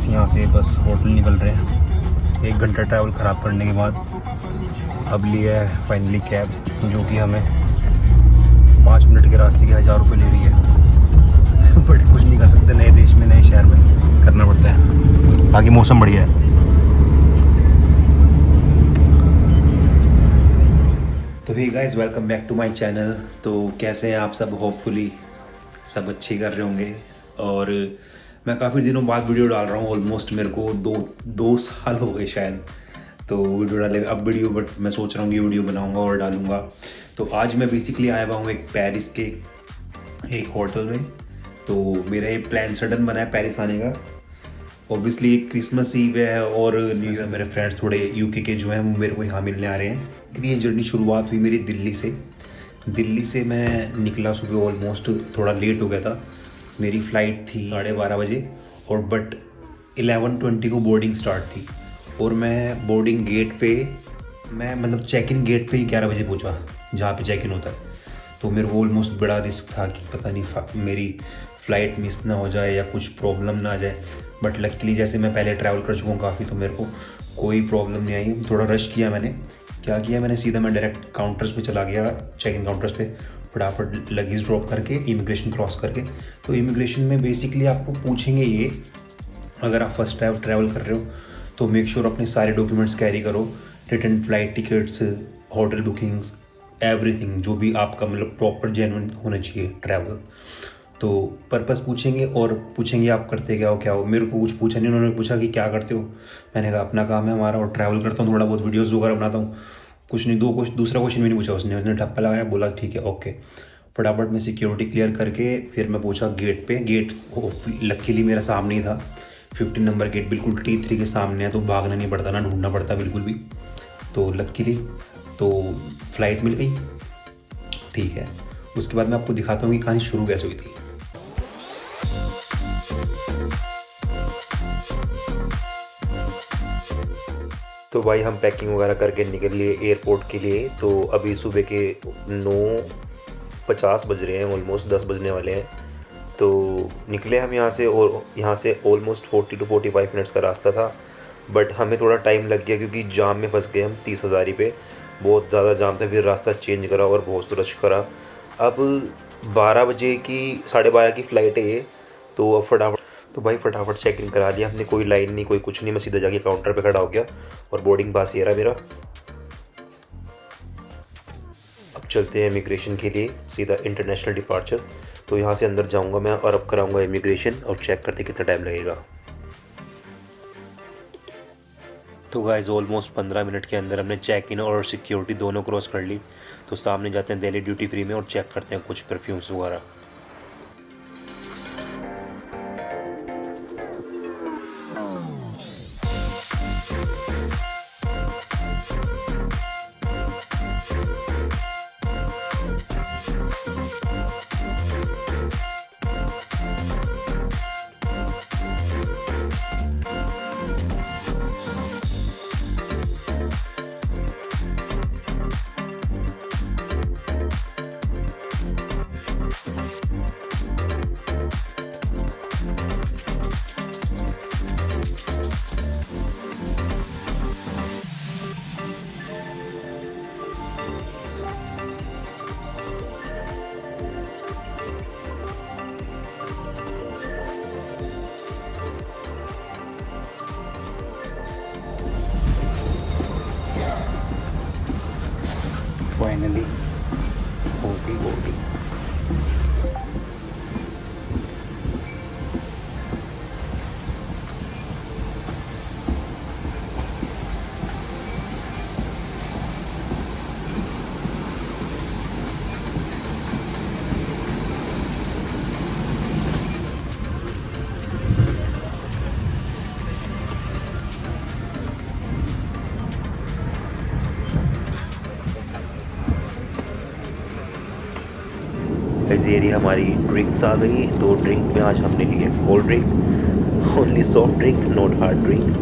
Guys यहाँ से बस होटल निकल रहे हैं। 1 घंटा ट्रैवल ख़राब करने के बाद अब लिया है फाइनली कैब, जो कि हमें 5 मिनट के रास्ते के 1000 रुपये ले रही है। बट कुछ नहीं कर सकते, नए देश में नए शहर में करना पड़ता है। बाकी मौसम बढ़िया है। तो hey guys, welcome back to my channel. तो कैसे हैं आप सब? होपफुली सब अच्छे कर रहे होंगे। और मैं काफ़ी दिनों बाद वीडियो डाल रहा हूँ। ऑलमोस्ट मेरे को दो साल हो गए शायद तो वीडियो डाले। अब वीडियो बट मैं सोच रहा हूँ कि वीडियो बनाऊँगा और डालूँगा। तो आज मैं बेसिकली आया हुआ हूँ एक पेरिस के एक होटल में। तो मेरा ये प्लान सडन बना है पेरिस आने का। ऑब्वियसली क्रिसमस ईव है और न्यू ईयर। मेरे फ्रेंड्स थोड़े यूके के जो हैं वो मेरे को यहाँ मिलने आ रहे हैं। ये जर्नी शुरुआत हुई मेरी दिल्ली से मैं निकला सुबह, ऑलमोस्ट थोड़ा लेट हो गया था। मेरी फ़्लाइट थी 12:30 बजे और बट 11:20 को बोर्डिंग स्टार्ट थी। और मैं बोर्डिंग गेट पे चेक इन गेट पे ही 11 बजे पहुंचा, जहाँ पे चेक इन होता है। तो मेरे को ऑलमोस्ट बड़ा रिस्क था कि पता नहीं मेरी फ़्लाइट मिस ना हो जाए या कुछ प्रॉब्लम ना आ जाए। बट लकीली जैसे मैं पहले ट्रैवल कर चुका हूँ काफ़ी, तो मेरे को कोई प्रॉब्लम नहीं आई। थोड़ा रश किया मैंने, क्या किया मैंने, सीधा मैं डायरेक्ट काउंटर्स पे चला गया, चेक इन काउंटर्स पे फटाफट लगेज ड्रॉप करके इमिग्रेशन क्रॉस करके। तो इमिग्रेशन में बेसिकली आपको पूछेंगे ये, अगर आप फर्स्ट टाइम ट्रैवल कर रहे हो तो मेक श्योर अपने सारे डॉक्यूमेंट्स कैरी करो। Return flight tickets, hotel bookings, everything जो भी आपका प्रॉपर जेन्युइन होना चाहिए ट्रैवल। तो पर्पस पूछेंगे और पूछेंगे आप करते क्या हो। मेरे को कुछ पूछा नहीं, उन्होंने पूछा कि क्या करते हो। मैंने कहा अपना काम है हमारा और ट्रैवल करता हूँ, थोड़ा बहुत वीडियोस वगैरह बनाता हूँ। कुछ नहीं, दूसरा क्वेश्चन भी नहीं पूछा उसने ठप्पा लगाया, बोला ठीक है ओके। फटाफट मैं सिक्योरिटी क्लियर करके फिर मैं पूछा गेट पे। गेट लकीली मेरा सामने ही था, 15 नंबर गेट बिल्कुल T3 के सामने है। तो भागना नहीं पड़ता ना ढूंढना पड़ता बिल्कुल भी। तो लकीली तो फ्लाइट मिल गई, ठीक है। उसके बाद मैं आपको दिखाता हूँ कि कहानी शुरू कैसे हुई थी। तो भाई हम पैकिंग वगैरह करके निकल लिए एयरपोर्ट के लिए। तो अभी सुबह के 9:50 बज रहे हैं, ऑलमोस्ट 10 बजने वाले हैं। तो निकले हम यहाँ से, और यहाँ से ऑलमोस्ट 40 to 45 मिनट्स का रास्ता था। बट हमें थोड़ा टाइम लग गया क्योंकि जाम में फंस गए हम 30 हज़ारी पे। बहुत ज़्यादा जाम था, फिर रास्ता चेंज करा और बहुत रश करा। अब 12 बजे की 12:30 की फ़्लाइट है ये। तो अब फटाफट चेक इन करा लिया हमने। कोई लाइन नहीं, कोई कुछ नहीं। मैं सीधा जाके काउंटर पे खड़ा हो गया और बोर्डिंग पास ये रहा मेरा। अब चलते हैं इमिग्रेशन के लिए, सीधा इंटरनेशनल डिपार्चर। तो यहाँ से अंदर जाऊँगा मैं और अब कराऊँगा इमिग्रेशन और चेक करते कितना टाइम लगेगा। तो गाइस ऑलमोस्ट 15 मिनट के अंदर हमने चेक इन और सिक्योरिटी दोनों क्रॉस कर ली। तो सामने जाते हैं दिल्ली ड्यूटी फ्री में और चेक करते हैं कुछ परफ्यूम्स वगैरह। Finally boarding. ये रही हमारी ड्रिंक्स आ गई। तो ड्रिंक में आज हमने लिए cold drink, only soft drink, not hard drink.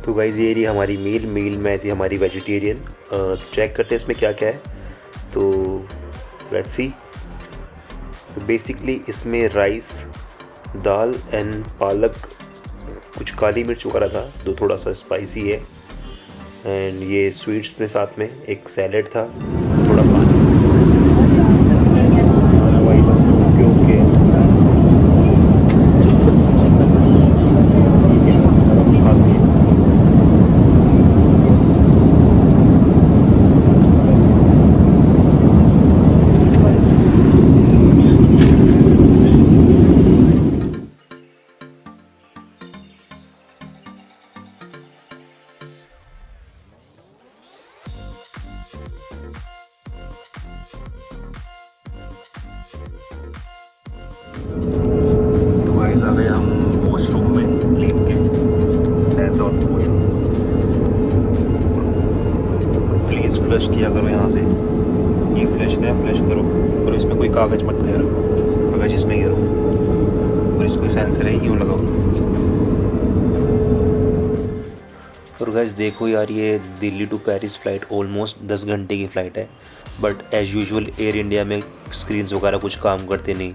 तो गाइज़ ये रही हमारी मील में थी हमारी वेजिटेरियन। तो चेक करते हैं इसमें क्या क्या है। तो लेट्स सी। तो बेसिकली इसमें राइस, दाल एंड पालक, कुछ काली मिर्च वगैरह था जो थोड़ा सा स्पाइसी है। एंड ये स्वीट्स में साथ में एक सैलेड था, थोड़ा पानी। भाई बस ओके ओके कुछ खास नहीं है। तो गाइस आ गए हम वॉशरूम में प्लेन के। ऐसा होता है वॉशरूम। प्लीज़ फ्लश किया करो यहाँ से। ये फ्लश का है, फ्लश करो। और इसमें कोई कागज़ मत दे रहो, कागज़ इसमें गिरो। और इसको सेंसर है, यूँ लगाओ। और गाइस देखो यार, ये Delhi to Paris flight almost 10 घंटे की फ़्लाइट है। But as usual Air India में स्क्रीन्स वगैरह कुछ काम करते नहीं।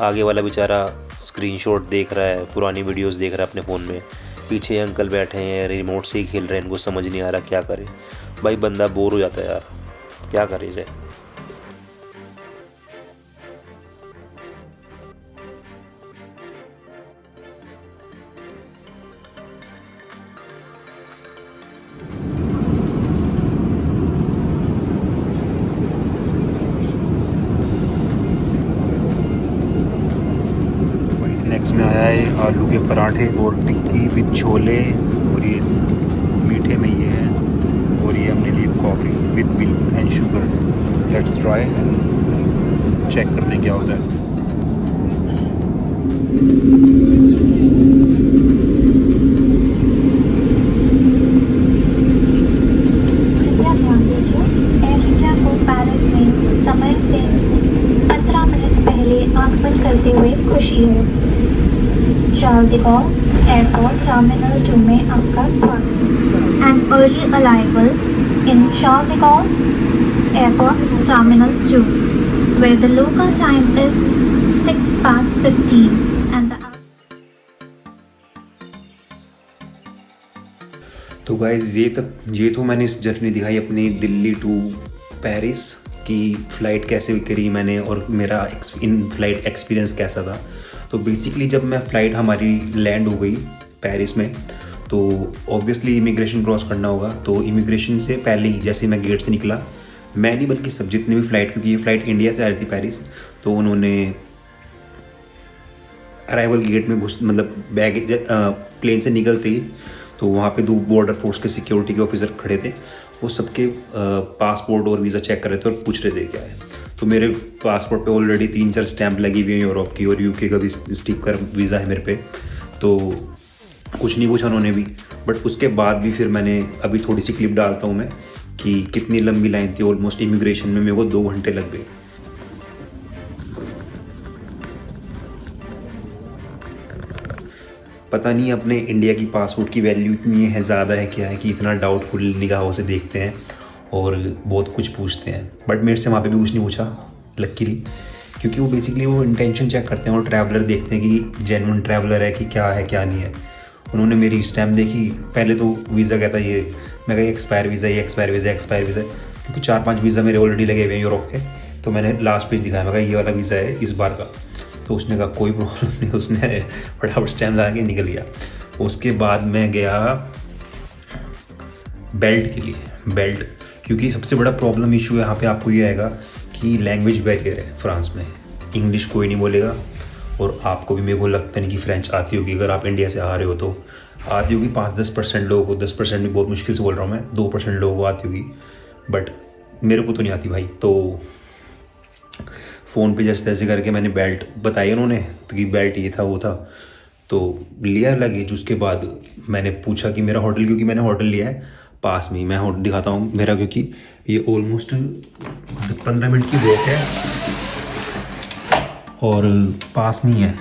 आगे वाला बेचारा स्क्रीनशॉट देख रहा है, पुरानी वीडियोस देख रहा है अपने फ़ोन में। पीछे अंकल बैठे हैं, रिमोट से ही खेल रहे हैं, इनको समझ नहीं आ रहा क्या करे। भाई बंदा बोर हो जाता है यार, क्या करे इसे। स्नैक्स में आया है आलू के पराठे और टिक्की विद छोले। और ये मीठे में ये है। और ये हमने ली coffee with milk and sugar. Let's try and check करते हैं क्या होता है। कृपया ध्यान दीजिए, एयर इंडिया को पेरिस में समय से 15 मिनट पहले आंख बंद करते हुए खुशी है। Charles de Gaulle airport terminal 2 में आपका स्वागत है। An early arrival in Charles de Gaulle Airport Terminal 2, where the local time is 6:15 and the तो गाइज ये तो मैंने इस जर्नी दिखाई अपनी दिल्ली टू पेरिस की फ़्लाइट कैसे करी मैंने, और मेरा इन फ़्लाइट एक्सपीरियंस कैसा था। तो बेसिकली जब मैं फ़्लाइट हमारी लैंड हो गई पेरिस में, तो ऑब्वियसली इमिग्रेशन क्रॉस करना होगा। तो इमिग्रेशन से पहले ही जैसे मैं गेट से निकला, मैं नहीं बल्कि सब जितने भी फ़्लाइट, क्योंकि ये फ़्लाइट इंडिया से आ रही थी पेरिस, तो उन्होंने अराइवल गेट में घुस मतलब बैग प्लेन से निकलते ही तो वहाँ पे 2 बॉर्डर फोर्स के सिक्योरिटी के ऑफिसर खड़े थे। वो सबके पासपोर्ट और वीज़ा चेक कर रहे थे और पूछ रहे थे क्या है। तो मेरे पासपोर्ट पे ऑलरेडी 3-4 स्टैंप लगी हुई हैं यूरोप की, और यूके का भी स्टिकर वीज़ा है मेरे पे। तो कुछ नहीं पूछा उन्होंने भी। बट उसके बाद भी फिर मैंने अभी थोड़ी सी क्लिप डालता हूँ मैं कि कितनी लंबी लाइन थी। ऑलमोस्ट इमिग्रेशन में मेरे को 2 घंटे लग गए। पता नहीं अपने इंडिया की पासपोर्ट की वैल्यू इतनी है, ज़्यादा है क्या है कि इतना डाउटफुल निगाहों से देखते हैं और बहुत कुछ पूछते हैं। बट मेरे से वहाँ पे भी कुछ नहीं पूछा लकीली, क्योंकि वो बेसिकली वो इंटेंशन चेक करते हैं और ट्रैवलर देखते हैं कि जेन्युइन ट्रैवलर है कि क्या है क्या नहीं है। उन्होंने मेरी स्टैम्प देखी, पहले तो वीज़ा कहता ये, मैं कहा एक्सपायर वीज़ा, ये एक्सपायर वीज़ा, एक्सपायर वीज़ा, क्योंकि 4-5 वीज़ा मेरे ऑलरेडी लगे हुए हैं यूरोप के। तो मैंने लास्ट पेज दिखाया, मैं कहा ये वाला वीज़ा है इस बार का। तो उसने कहा कोई प्रॉब्लम नहीं, उसने फटाफट स्टैम्प लगा के निकल गया। उसके बाद मैं गया बेल्ट के लिए। बेल्ट क्योंकि सबसे बड़ा प्रॉब्लम इशू यहाँ पे आपको ये आएगा कि लैंग्वेज बैरियर है फ्रांस में। इंग्लिश कोई नहीं बोलेगा, और आपको भी मेरे को लगता नहीं कि फ्रेंच आती होगी। अगर आप इंडिया से आ रहे हो तो आती होगी 5-10% लोगों को, 10% भी बहुत मुश्किल से बोल रहा हूँ मैं, 2% लोगों को आती होगी, बट मेरे को तो नहीं आती भाई। तो फ़ोन पे जैसे तैसे करके मैंने बेल्ट बताई उन्होंने, तो कि बेल्ट ये था वो था, तो लिया लगेज। उसके बाद मैंने पूछा कि मेरा होटल, क्योंकि मैंने होटल लिया है पास में ही, मैं होटल दिखाता हूँ मेरा, क्योंकि ये ऑलमोस्ट 15 मिनट की वॉक है और पास में ही है।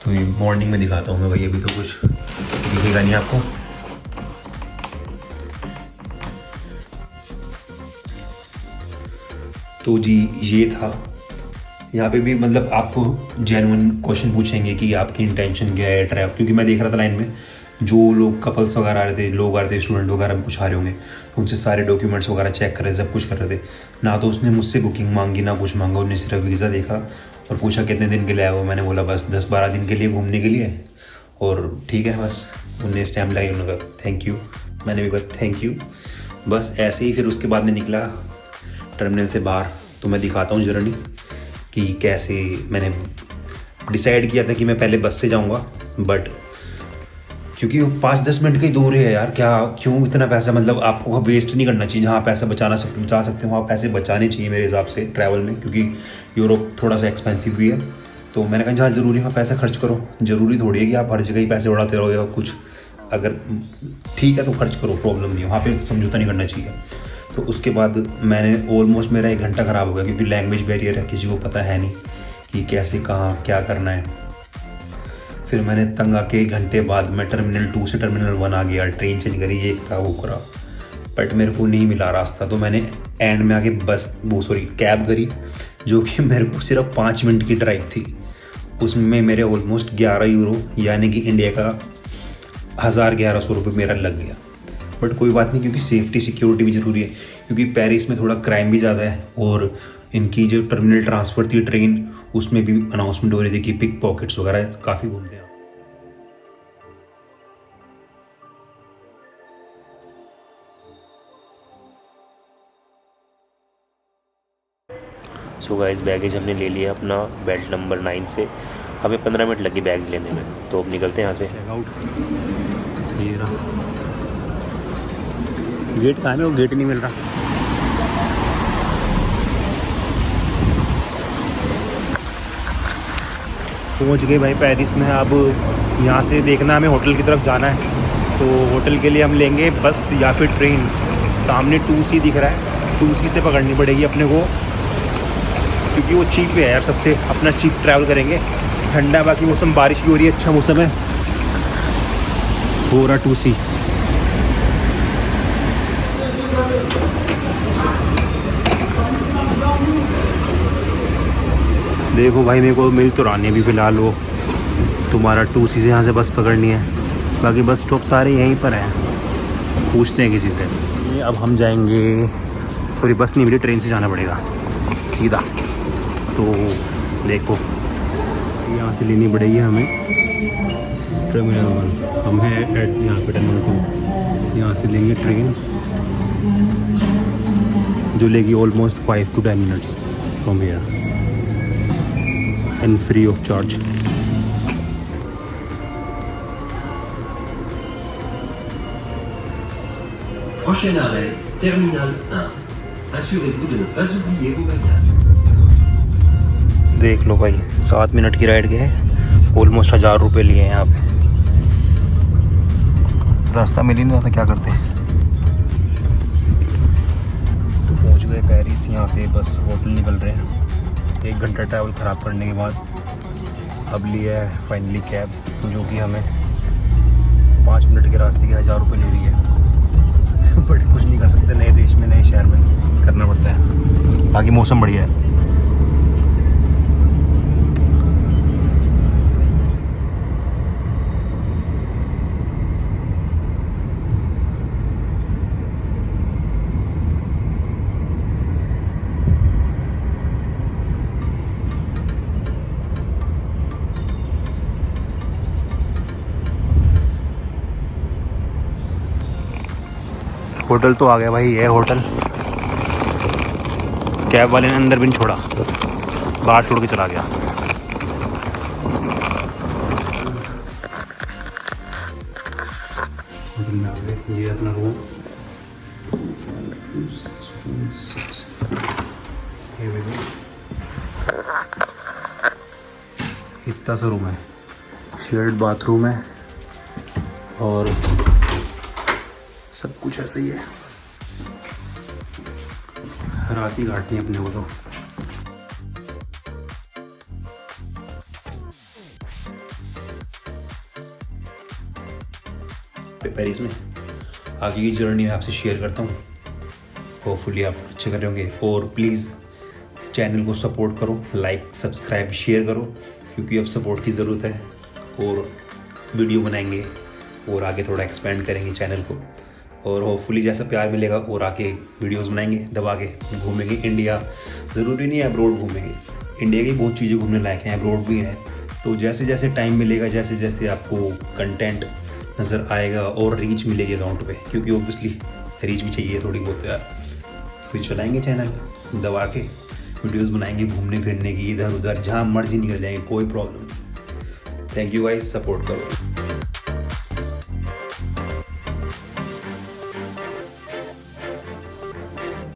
तो अभी मॉर्निंग में दिखाता हूँ मैं भाई, अभी तो कुछ दिखेगा नहीं आपको। तो जी ये था, यहाँ पे भी मतलब आपको जेन्युइन क्वेश्चन पूछेंगे कि आपकी इंटेंशन क्या है ट्रैवल, क्योंकि मैं देख रहा था लाइन में जो लोग कपल्स वगैरह आ रहे थे, लोग आ रहे थे, स्टूडेंट वगैरह भी कुछ आ रहे होंगे, तो उनसे सारे डॉक्यूमेंट्स वगैरह चेक कर रहे थे, सब कुछ कर रहे थे। ना तो उसने मुझसे बुकिंग मांगी ना कुछ मांगा, उन्होंने सिर्फ वीज़ा देखा और पूछा कितने दिन के लिए आया हो। मैंने बोला बस 10-12 दिन के लिए घूमने के लिए, और ठीक है बस। उन्होंने स्टैम्प लगाई, उन्होंने कहा थैंक यू, मैंने भी कहा थैंक यू, बस ऐसे ही। फिर उसके बाद में निकला टर्मिनल से बाहर, तो मैं दिखाता हूँ जर्नी कि कैसे मैंने डिसाइड किया था कि मैं पहले बस से जाऊँगा, बट क्योंकि 5-10 मिनट का ही दूर है यार, क्या क्यों इतना पैसा, मतलब आपको वेस्ट नहीं करना चाहिए। जहाँ पैसा बचा सकते हो वहाँ पैसे बचाने चाहिए मेरे हिसाब से ट्रैवल में, क्योंकि यूरोप थोड़ा सा एक्सपेंसिव भी है। तो मैंने कहा जहाँ ज़रूरी है वहाँ पैसा खर्च करो, ज़रूरी थोड़ी है कि आप हर जगह ही पैसे उड़ाते रहो या कुछ। अगर ठीक है तो खर्च करो, प्रॉब्लम नहीं है, वहाँ पे समझौता नहीं करना चाहिए। तो उसके बाद मैंने ऑलमोस्ट मेरा 1 घंटा ख़राब हो गया, क्योंकि लैंग्वेज बैरियर है, किसी को पता है नहीं कि कैसे कहाँ क्या करना है। फिर मैंने तंग आके 1 घंटे बाद मैं टर्मिनल 2 से टर्मिनल 1 आ गया, ट्रेन चेंज करी, ये करा वो करा, बट मेरे को नहीं मिला रास्ता। तो मैंने एंड में आके कैब करी, जो कि मेरे को सिर्फ 5 मिनट की ड्राइव थी। उसमें मेरे ऑलमोस्ट 11 यूरो यानी कि इंडिया का 1100 रुपये मेरा लग गया। बट कोई बात नहीं, क्योंकि सेफ्टी सिक्योरिटी भी ज़रूरी है, क्योंकि पेरिस में थोड़ा क्राइम भी ज़्यादा है। और इनकी जो टर्मिनल ट्रांसफ़र थी ट्रेन, उसमें भी अनाउंसमेंट हो रही थी कि पिक पॉकेट्स वगैरह काफ़ी घूमते हैं। सो गाइस बैगेज हमने ले लिया अपना बेल्ट नंबर 9 से। हमें 15 मिनट लगे बैग लेने में, तो अब निकलते हैं यहाँ से। ये रहा गेट, कहाँ है वो गेट नहीं मिल रहा। पहुँच गए भाई पेरिस में। अब यहाँ से देखना हमें होटल की तरफ जाना है, तो होटल के लिए हम लेंगे बस या फिर ट्रेन। सामने 2C दिख रहा है, 2C से पकड़नी पड़ेगी अपने को, क्योंकि वो चीप है यार सबसे, अपना चीप ट्रैवल करेंगे। ठंडा है, बाकी मौसम बारिश भी हो रही है, अच्छा मौसम है। हो रहा 2C। देखो भाई मेरे को मिल तो रहा नहीं अभी फ़िलहाल वो, तुम्हारा 2C से यहाँ से बस पकड़नी है, बाकी बस स्टॉप सारे यहीं पर हैं, पूछते हैं किसी से। अब हम जाएंगे, सॉरी बस नहीं मिली, ट्रेन से जाना पड़ेगा सीधा। तो देखो यहाँ से लेनी पड़ेगी हमें टर्मिनल 1, हम हैं एट यहाँ पे टर्मिनल 2। यहाँ से लेंगे ट्रेन जो लेगी almost 5 to 10 minutes from here and free of charge. Prochain arrêt, Terminal 1. Assurez-vous de ne pas oublier vos bagages. देख लो भाई 7 मिनट की राइड गए, ऑलमोस्ट 1000 रुपये लिए हैं यहाँ पे। रास्ता मिल ही नहीं रहा था, क्या करते। तो पहुँच गए पेरिस, यहाँ से बस होटल निकल रहे हैं। 1 घंटा ट्रैवल ख़राब करने के बाद अब लिया है फाइनली कैब, जो कि हमें 5 मिनट के रास्ते के 1000 रुपये ले रही है। बट कुछ नहीं कर सकते, नए देश में नए शहर में करना पड़ता है। बाकी मौसम बढ़िया है। होटल तो आ गया भाई, ये होटल। कैब वाले ने अंदर भी नहीं छोड़ा, बाहर छोड़ के चला गया। होटल में आ गए, ये अपना रूम। इतना सा रूम है, शेयर्ड बाथरूम है और सब कुछ ऐसा ही है। रात ही काटनी है अपने को तो। पेरिस में। आगे की जर्नी मैं आपसे शेयर करता हूँ। होपफुली आप अच्छे कर रहे होंगे, और प्लीज़ चैनल को सपोर्ट करो, लाइक सब्सक्राइब शेयर करो, क्योंकि अब सपोर्ट की ज़रूरत है। और वीडियो बनाएंगे और आगे थोड़ा एक्सपेंड करेंगे चैनल को, और होपफुली जैसा प्यार मिलेगा और आके वीडियोस बनाएंगे, दबा के घूमेंगे इंडिया। ज़रूरी नहीं है अब्रॉड घूमेंगे, इंडिया की बहुत चीज़ें घूमने लायक हैं, अब्रॉड भी हैं। तो जैसे जैसे टाइम मिलेगा, जैसे जैसे आपको कंटेंट नज़र आएगा और रीच मिलेगी अकाउंट पे, क्योंकि ऑब्वियसली रीच भी चाहिए थोड़ी बहुत यार, फिर चलाएंगे चैनल दबा के, वीडियोस बनाएंगे घूमने फिरने की, इधर उधर जहाँ मर्जी निकल जाएंगे, कोई प्रॉब्लम नहीं। थैंक यू गाइस, सपोर्ट करो।